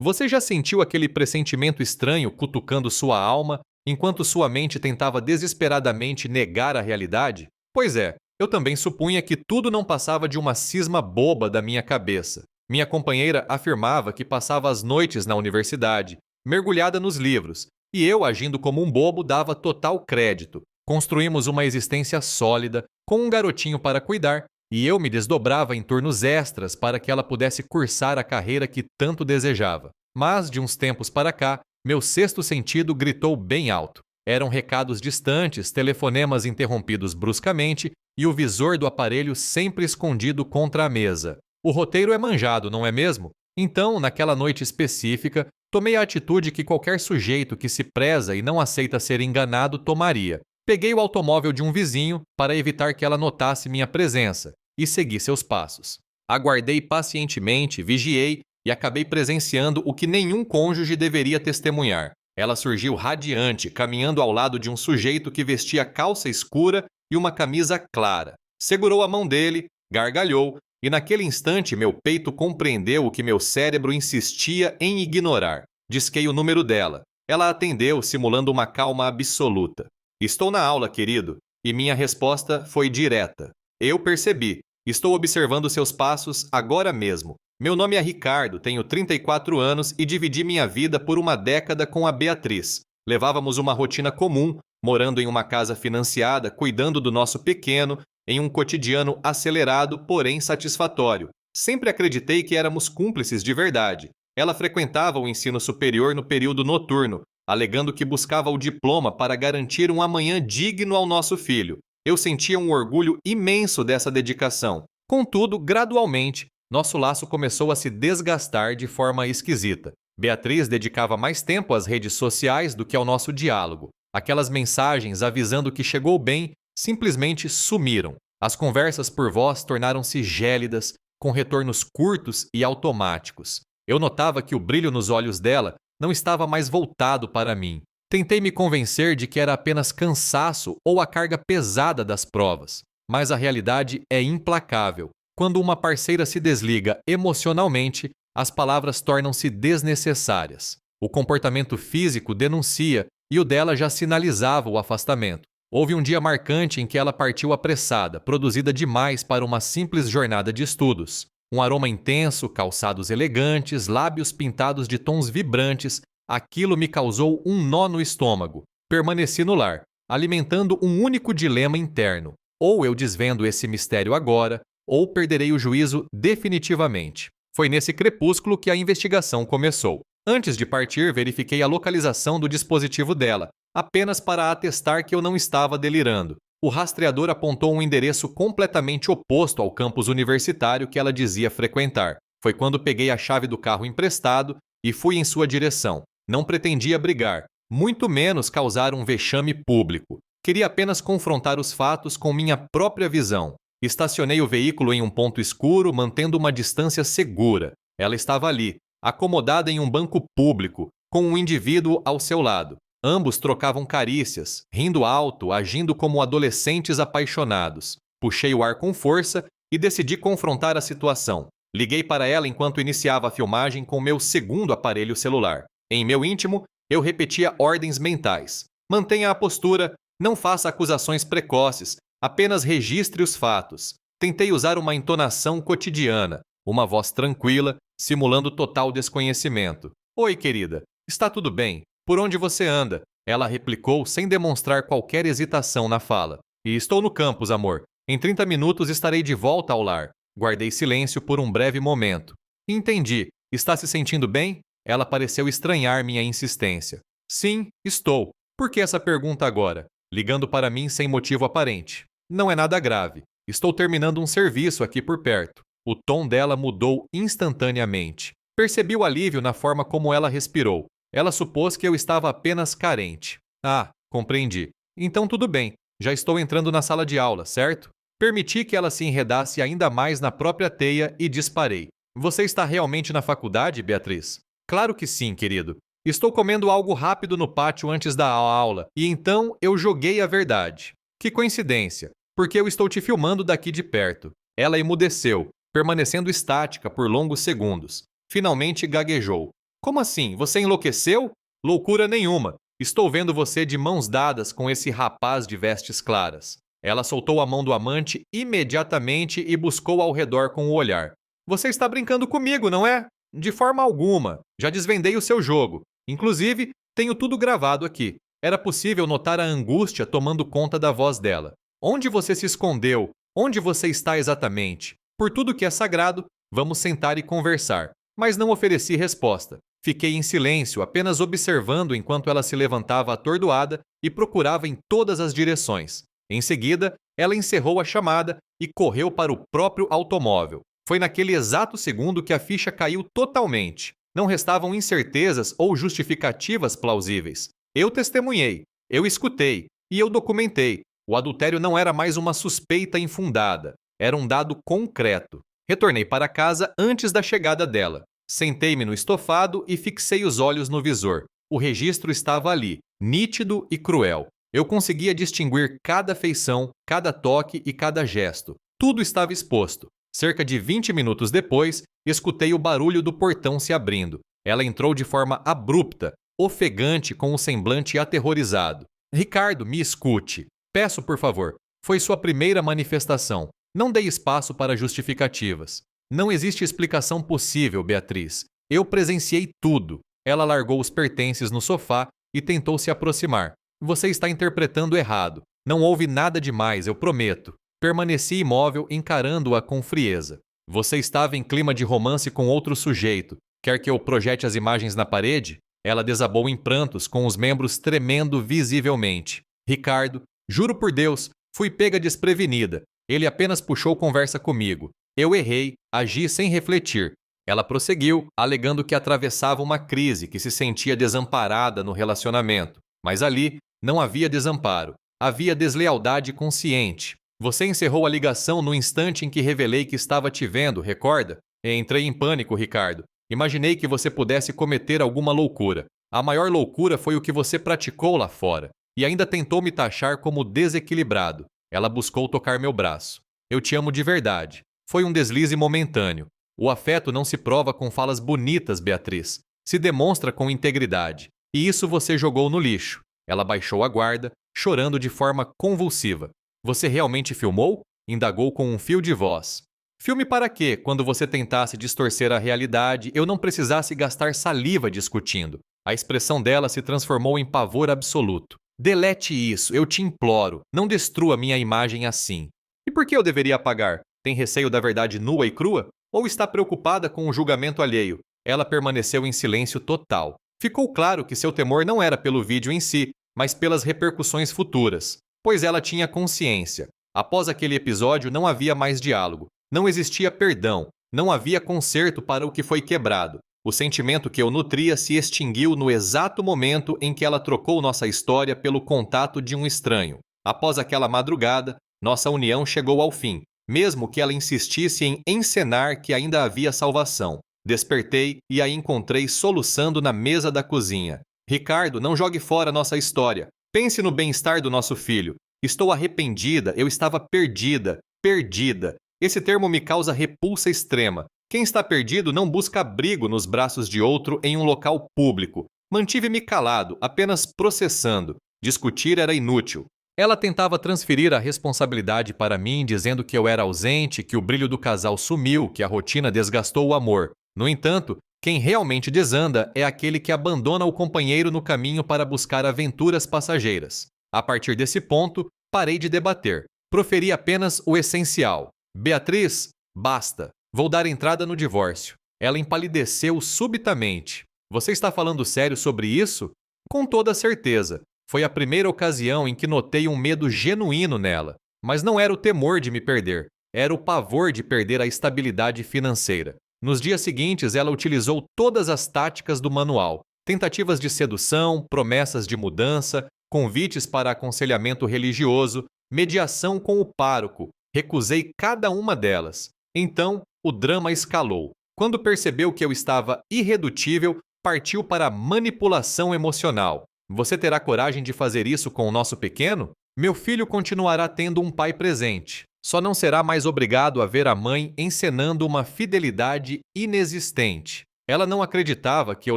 Você já sentiu aquele pressentimento estranho cutucando sua alma, enquanto sua mente tentava desesperadamente negar a realidade? Pois é, eu também supunha que tudo não passava de uma cisma boba da minha cabeça. Minha companheira afirmava que passava as noites na universidade, mergulhada nos livros, e eu, agindo como um bobo, dava total crédito. Construímos uma existência sólida, com um garotinho para cuidar, e eu me desdobrava em turnos extras para que ela pudesse cursar a carreira que tanto desejava. Mas, de uns tempos para cá, meu sexto sentido gritou bem alto. Eram recados distantes, telefonemas interrompidos bruscamente e o visor do aparelho sempre escondido contra a mesa. O roteiro é manjado, não é mesmo? Então, naquela noite específica, tomei a atitude que qualquer sujeito que se preza e não aceita ser enganado tomaria. Peguei o automóvel de um vizinho para evitar que ela notasse minha presença e segui seus passos. Aguardei pacientemente, vigiei e acabei presenciando o que nenhum cônjuge deveria testemunhar. Ela surgiu radiante, caminhando ao lado de um sujeito que vestia calça escura e uma camisa clara. Segurou a mão dele, gargalhou, e naquele instante meu peito compreendeu o que meu cérebro insistia em ignorar. Disquei o número dela. Ela atendeu, simulando uma calma absoluta. Estou na aula, querido, e minha resposta foi direta. Eu percebi. Estou observando seus passos agora mesmo. Meu nome é Ricardo, tenho 34 anos e dividi minha vida por uma década com a Beatriz. Levávamos uma rotina comum, morando em uma casa financiada, cuidando do nosso pequeno, em um cotidiano acelerado, porém satisfatório. Sempre acreditei que éramos cúmplices de verdade. Ela frequentava o ensino superior no período noturno, alegando que buscava o diploma para garantir um amanhã digno ao nosso filho. Eu sentia um orgulho imenso dessa dedicação. Contudo, gradualmente, nosso laço começou a se desgastar de forma esquisita. Beatriz dedicava mais tempo às redes sociais do que ao nosso diálogo. Aquelas mensagens avisando que chegou bem simplesmente sumiram. As conversas por voz tornaram-se gélidas, com retornos curtos e automáticos. Eu notava que o brilho nos olhos dela não estava mais voltado para mim. Tentei me convencer de que era apenas cansaço ou a carga pesada das provas, mas a realidade é implacável. Quando uma parceira se desliga emocionalmente, as palavras tornam-se desnecessárias. O comportamento físico denuncia e o dela já sinalizava o afastamento. Houve um dia marcante em que ela partiu apressada, produzida demais para uma simples jornada de estudos. Um aroma intenso, calçados elegantes, lábios pintados de tons vibrantes, aquilo me causou um nó no estômago. Permaneci no lar, alimentando um único dilema interno. Ou eu desvendo esse mistério agora, ou perderei o juízo definitivamente. Foi nesse crepúsculo que a investigação começou. Antes de partir, verifiquei a localização do dispositivo dela, apenas para atestar que eu não estava delirando. O rastreador apontou um endereço completamente oposto ao campus universitário que ela dizia frequentar. Foi quando peguei a chave do carro emprestado e fui em sua direção. Não pretendia brigar, muito menos causar um vexame público. Queria apenas confrontar os fatos com minha própria visão. Estacionei o veículo em um ponto escuro, mantendo uma distância segura. Ela estava ali, acomodada em um banco público, com um indivíduo ao seu lado. Ambos trocavam carícias, rindo alto, agindo como adolescentes apaixonados. Puxei o ar com força e decidi confrontar a situação. Liguei para ela enquanto iniciava a filmagem com meu segundo aparelho celular. Em meu íntimo, eu repetia ordens mentais. Mantenha a postura, não faça acusações precoces, apenas registre os fatos. Tentei usar uma entonação cotidiana, uma voz tranquila, simulando total desconhecimento. Oi, querida, está tudo bem? Por onde você anda? Ela replicou sem demonstrar qualquer hesitação na fala. E estou no campus, amor. Em 30 minutos estarei de volta ao lar. Guardei silêncio por um breve momento. Entendi. Está se sentindo bem? Ela pareceu estranhar minha insistência. Sim, estou. Por que essa pergunta agora? Ligando para mim sem motivo aparente. Não é nada grave. Estou terminando um serviço aqui por perto. O tom dela mudou instantaneamente. Percebi o alívio na forma como ela respirou. Ela supôs que eu estava apenas carente. Ah, compreendi. Então tudo bem. Já estou entrando na sala de aula, certo? Permiti que ela se enredasse ainda mais na própria teia e disparei. Você está realmente na faculdade, Beatriz? Claro que sim, querido. Estou comendo algo rápido no pátio antes da aula, e então eu joguei a verdade. Que coincidência, porque eu estou te filmando daqui de perto. Ela emudeceu, permanecendo estática por longos segundos. Finalmente gaguejou. Como assim? Você enlouqueceu? Loucura nenhuma. Estou vendo você de mãos dadas com esse rapaz de vestes claras. Ela soltou a mão do amante imediatamente e buscou ao redor com o olhar. Você está brincando comigo, não é? De forma alguma. Já desvendei o seu jogo. Inclusive, tenho tudo gravado aqui. Era possível notar a angústia tomando conta da voz dela. Onde você se escondeu? Onde você está exatamente? Por tudo que é sagrado, vamos sentar e conversar. Mas não ofereci resposta. Fiquei em silêncio, apenas observando enquanto ela se levantava atordoada e procurava em todas as direções. Em seguida, ela encerrou a chamada e correu para o próprio automóvel. Foi naquele exato segundo que a ficha caiu totalmente. Não restavam incertezas ou justificativas plausíveis. Eu testemunhei, eu escutei e eu documentei. O adultério não era mais uma suspeita infundada, era um dado concreto. Retornei para casa antes da chegada dela. Sentei-me no estofado e fixei os olhos no visor. O registro estava ali, nítido e cruel. Eu conseguia distinguir cada feição, cada toque e cada gesto. Tudo estava exposto. Cerca de 20 minutos depois, escutei o barulho do portão se abrindo. Ela entrou de forma abrupta, ofegante, com o semblante aterrorizado. Ricardo, me escute. Peço, por favor. Foi sua primeira manifestação. Não dei espaço para justificativas. Não existe explicação possível, Beatriz. Eu presenciei tudo. Ela largou os pertences no sofá e tentou se aproximar. Você está interpretando errado. Não houve nada demais, eu prometo. Permaneci imóvel, encarando-a com frieza. Você estava em clima de romance com outro sujeito. Quer que eu projete as imagens na parede? Ela desabou em prantos, com os membros tremendo visivelmente. Ricardo, juro por Deus, fui pega desprevenida. Ele apenas puxou conversa comigo. Eu errei, agi sem refletir. Ela prosseguiu, alegando que atravessava uma crise, que se sentia desamparada no relacionamento. Mas ali não havia desamparo. Havia deslealdade consciente. Você encerrou a ligação no instante em que revelei que estava te vendo, recorda? Entrei em pânico, Ricardo. Imaginei que você pudesse cometer alguma loucura. A maior loucura foi o que você praticou lá fora. E ainda tentou me taxar como desequilibrado. Ela buscou tocar meu braço. Eu te amo de verdade. Foi um deslize momentâneo. O afeto não se prova com falas bonitas, Beatriz. Se demonstra com integridade. E isso você jogou no lixo. Ela baixou a guarda, chorando de forma convulsiva. Você realmente filmou? Indagou com um fio de voz. Filme para quê, quando você tentasse distorcer a realidade, eu não precisasse gastar saliva discutindo. A expressão dela se transformou em pavor absoluto. Delete isso, eu te imploro. Não destrua minha imagem assim. E por que eu deveria apagar? Tem receio da verdade nua e crua? Ou está preocupada com o julgamento alheio? Ela permaneceu em silêncio total. Ficou claro que seu temor não era pelo vídeo em si, mas pelas repercussões futuras. Pois ela tinha consciência. Após aquele episódio não havia mais diálogo. Não existia perdão. Não havia conserto para o que foi quebrado. O sentimento que eu nutria se extinguiu no exato momento em que ela trocou nossa história pelo contato de um estranho. Após aquela madrugada, nossa união chegou ao fim, mesmo que ela insistisse em encenar que ainda havia salvação. Despertei e a encontrei soluçando na mesa da cozinha. Ricardo, não jogue fora nossa história. Pense no bem-estar do nosso filho. Estou arrependida, eu estava perdida. Perdida. Esse termo me causa repulsa extrema. Quem está perdido não busca abrigo nos braços de outro em um local público. Mantive-me calado, apenas processando. Discutir era inútil. Ela tentava transferir a responsabilidade para mim, dizendo que eu era ausente, que o brilho do casal sumiu, que a rotina desgastou o amor. No entanto, quem realmente desanda é aquele que abandona o companheiro no caminho para buscar aventuras passageiras. A partir desse ponto, parei de debater. Proferi apenas o essencial. Beatriz, basta. Vou dar entrada no divórcio. Ela empalideceu subitamente. Você está falando sério sobre isso? Com toda certeza. Foi a primeira ocasião em que notei um medo genuíno nela. Mas não era o temor de me perder. Era o pavor de perder a estabilidade financeira. Nos dias seguintes, ela utilizou todas as táticas do manual. Tentativas de sedução, promessas de mudança, convites para aconselhamento religioso, mediação com o pároco. Recusei cada uma delas. Então, o drama escalou. Quando percebeu que eu estava irredutível, partiu para a manipulação emocional. Você terá coragem de fazer isso com o nosso pequeno? Meu filho continuará tendo um pai presente. Só não será mais obrigado a ver a mãe encenando uma fidelidade inexistente. Ela não acreditava que eu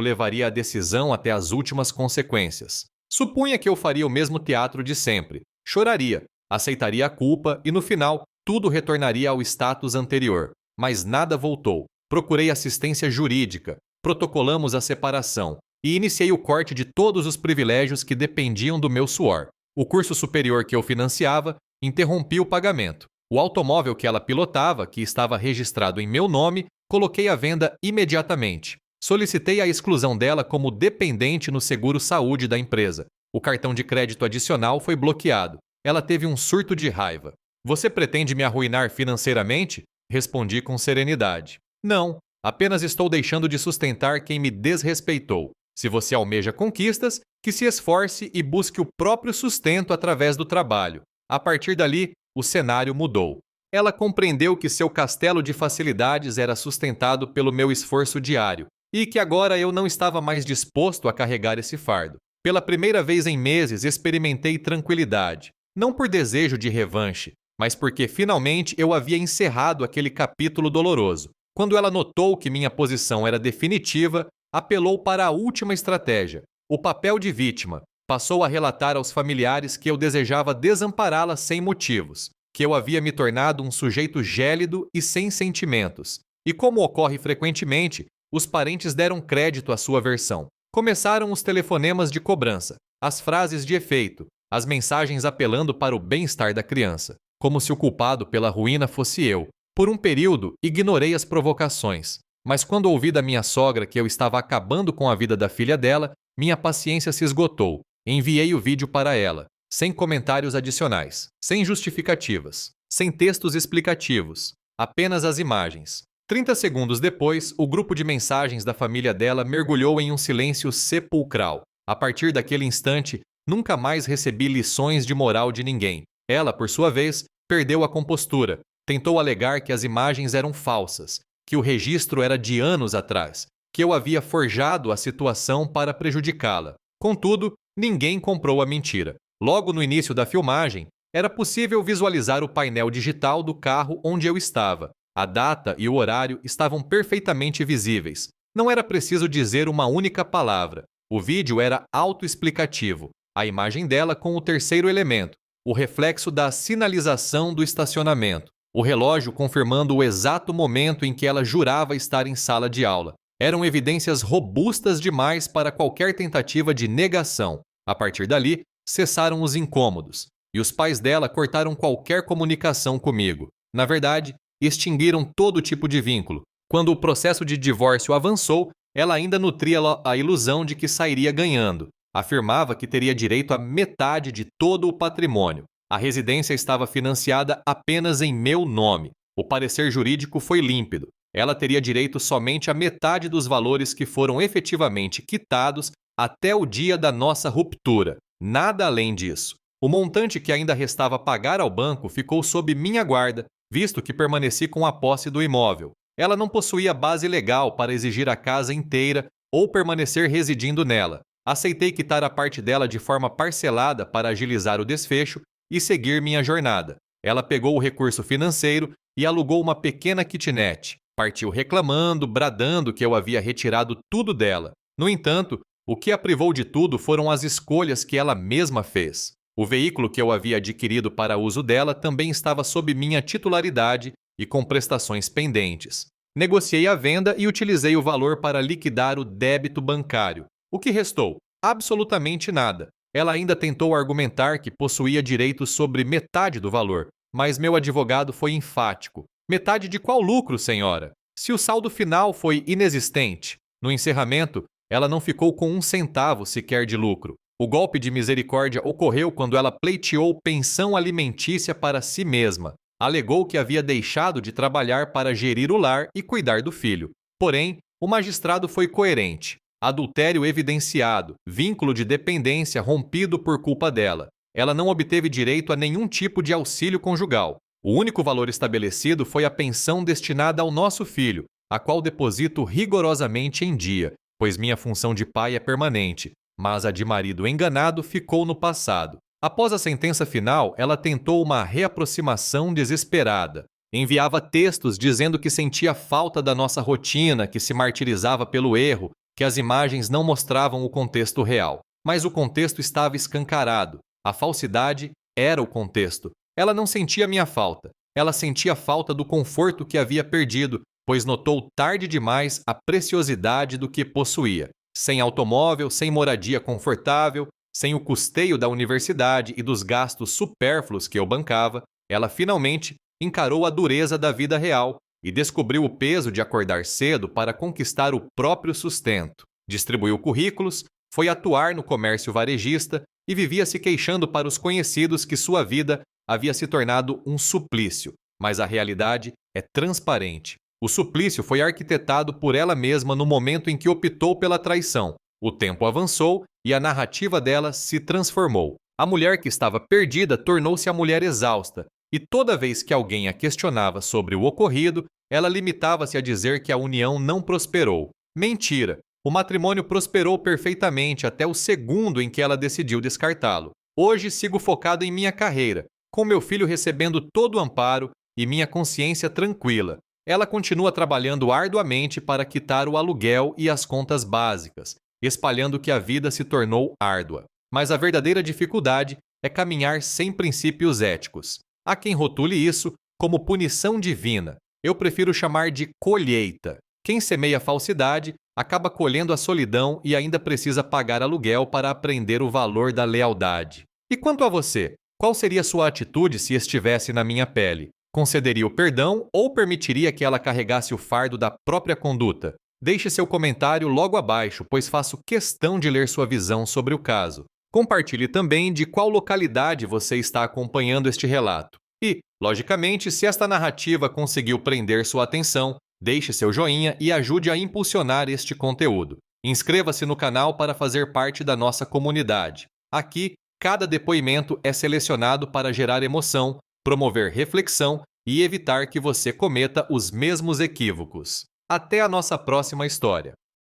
levaria a decisão até as últimas consequências. Supunha que eu faria o mesmo teatro de sempre. Choraria, aceitaria a culpa e, no final, tudo retornaria ao status anterior. Mas nada voltou. Procurei assistência jurídica, protocolamos a separação e iniciei o corte de todos os privilégios que dependiam do meu suor. O curso superior que eu financiava, interrompi o pagamento. O automóvel que ela pilotava, que estava registrado em meu nome, coloquei à venda imediatamente. Solicitei a exclusão dela como dependente no seguro-saúde da empresa. O cartão de crédito adicional foi bloqueado. Ela teve um surto de raiva. Você pretende me arruinar financeiramente? Respondi com serenidade. Não, apenas estou deixando de sustentar quem me desrespeitou. Se você almeja conquistas, que se esforce e busque o próprio sustento através do trabalho. A partir dali, o cenário mudou. Ela compreendeu que seu castelo de facilidades era sustentado pelo meu esforço diário e que agora eu não estava mais disposto a carregar esse fardo. Pela primeira vez em meses, experimentei tranquilidade, não por desejo de revanche, mas porque finalmente eu havia encerrado aquele capítulo doloroso. Quando ela notou que minha posição era definitiva, apelou para a última estratégia, o papel de vítima. Passou a relatar aos familiares que eu desejava desampará-la sem motivos, que eu havia me tornado um sujeito gélido e sem sentimentos. E como ocorre frequentemente, os parentes deram crédito à sua versão. Começaram os telefonemas de cobrança, as frases de efeito, as mensagens apelando para o bem-estar da criança, como se o culpado pela ruína fosse eu. Por um período, ignorei as provocações, mas quando ouvi da minha sogra que eu estava acabando com a vida da filha dela, minha paciência se esgotou. Enviei o vídeo para ela, sem comentários adicionais, sem justificativas, sem textos explicativos, apenas as imagens. 30 segundos depois, o grupo de mensagens da família dela mergulhou em um silêncio sepulcral. A partir daquele instante, nunca mais recebi lições de moral de ninguém. Ela, por sua vez, perdeu a compostura. Tentou alegar que as imagens eram falsas, que o registro era de anos atrás, que eu havia forjado a situação para prejudicá-la. Contudo, ninguém comprou a mentira. Logo no início da filmagem, era possível visualizar o painel digital do carro onde eu estava. A data e o horário estavam perfeitamente visíveis. Não era preciso dizer uma única palavra. O vídeo era autoexplicativo. A imagem dela com o terceiro elemento, o reflexo da sinalização do estacionamento. O relógio confirmando o exato momento em que ela jurava estar em sala de aula. Eram evidências robustas demais para qualquer tentativa de negação. A partir dali, cessaram os incômodos, e os pais dela cortaram qualquer comunicação comigo. Na verdade, extinguiram todo tipo de vínculo. Quando o processo de divórcio avançou, ela ainda nutria a ilusão de que sairia ganhando. Afirmava que teria direito a metade de todo o patrimônio. A residência estava financiada apenas em meu nome. O parecer jurídico foi límpido. Ela teria direito somente a metade dos valores que foram efetivamente quitados até o dia da nossa ruptura. Nada além disso. O montante que ainda restava pagar ao banco ficou sob minha guarda, visto que permaneci com a posse do imóvel. Ela não possuía base legal para exigir a casa inteira ou permanecer residindo nela. Aceitei quitar a parte dela de forma parcelada para agilizar o desfecho e seguir minha jornada. Ela pegou o recurso financeiro e alugou uma pequena kitnet. Partiu reclamando, bradando que eu havia retirado tudo dela. No entanto, o que a privou de tudo foram as escolhas que ela mesma fez. O veículo que eu havia adquirido para uso dela também estava sob minha titularidade e com prestações pendentes. Negociei a venda e utilizei o valor para liquidar o débito bancário. O que restou? Absolutamente nada. Ela ainda tentou argumentar que possuía direitos sobre metade do valor, mas meu advogado foi enfático. Metade de qual lucro, senhora? Se o saldo final foi inexistente. No encerramento, ela não ficou com 1 centavo sequer de lucro. O golpe de misericórdia ocorreu quando ela pleiteou pensão alimentícia para si mesma. Alegou que havia deixado de trabalhar para gerir o lar e cuidar do filho. Porém, o magistrado foi coerente. Adultério evidenciado, vínculo de dependência rompido por culpa dela. Ela não obteve direito a nenhum tipo de auxílio conjugal. O único valor estabelecido foi a pensão destinada ao nosso filho, a qual deposito rigorosamente em dia, pois minha função de pai é permanente, mas a de marido enganado ficou no passado. Após a sentença final, ela tentou uma reaproximação desesperada. Enviava textos dizendo que sentia falta da nossa rotina, que se martirizava pelo erro, que as imagens não mostravam o contexto real. Mas o contexto estava escancarado. A falsidade era o contexto. Ela não sentia minha falta. Ela sentia falta do conforto que havia perdido, pois notou tarde demais a preciosidade do que possuía. Sem automóvel, sem moradia confortável, sem o custeio da universidade e dos gastos supérfluos que eu bancava, ela finalmente encarou a dureza da vida real e descobriu o peso de acordar cedo para conquistar o próprio sustento. Distribuiu currículos, foi atuar no comércio varejista e vivia se queixando para os conhecidos que sua vida havia se tornado um suplício. Mas a realidade é transparente. O suplício foi arquitetado por ela mesma no momento em que optou pela traição. O tempo avançou e a narrativa dela se transformou. A mulher que estava perdida tornou-se a mulher exausta, e toda vez que alguém a questionava sobre o ocorrido, ela limitava-se a dizer que a união não prosperou. Mentira! O matrimônio prosperou perfeitamente até o segundo em que ela decidiu descartá-lo. Hoje sigo focado em minha carreira, com meu filho recebendo todo o amparo e minha consciência tranquila. Ela continua trabalhando arduamente para quitar o aluguel e as contas básicas, espalhando que a vida se tornou árdua. Mas a verdadeira dificuldade é caminhar sem princípios éticos. Há quem rotule isso como punição divina. Eu prefiro chamar de colheita. Quem semeia falsidade acaba colhendo a solidão e ainda precisa pagar aluguel para aprender o valor da lealdade. E quanto a você? Qual seria sua atitude se estivesse na minha pele? Concederia o perdão ou permitiria que ela carregasse o fardo da própria conduta? Deixe seu comentário logo abaixo, pois faço questão de ler sua visão sobre o caso. Compartilhe também de qual localidade você está acompanhando este relato. E, logicamente, se esta narrativa conseguiu prender sua atenção, deixe seu joinha e ajude a impulsionar este conteúdo. Inscreva-se no canal para fazer parte da nossa comunidade. Aqui, cada depoimento é selecionado para gerar emoção, promover reflexão e evitar que você cometa os mesmos equívocos. Até a nossa próxima história.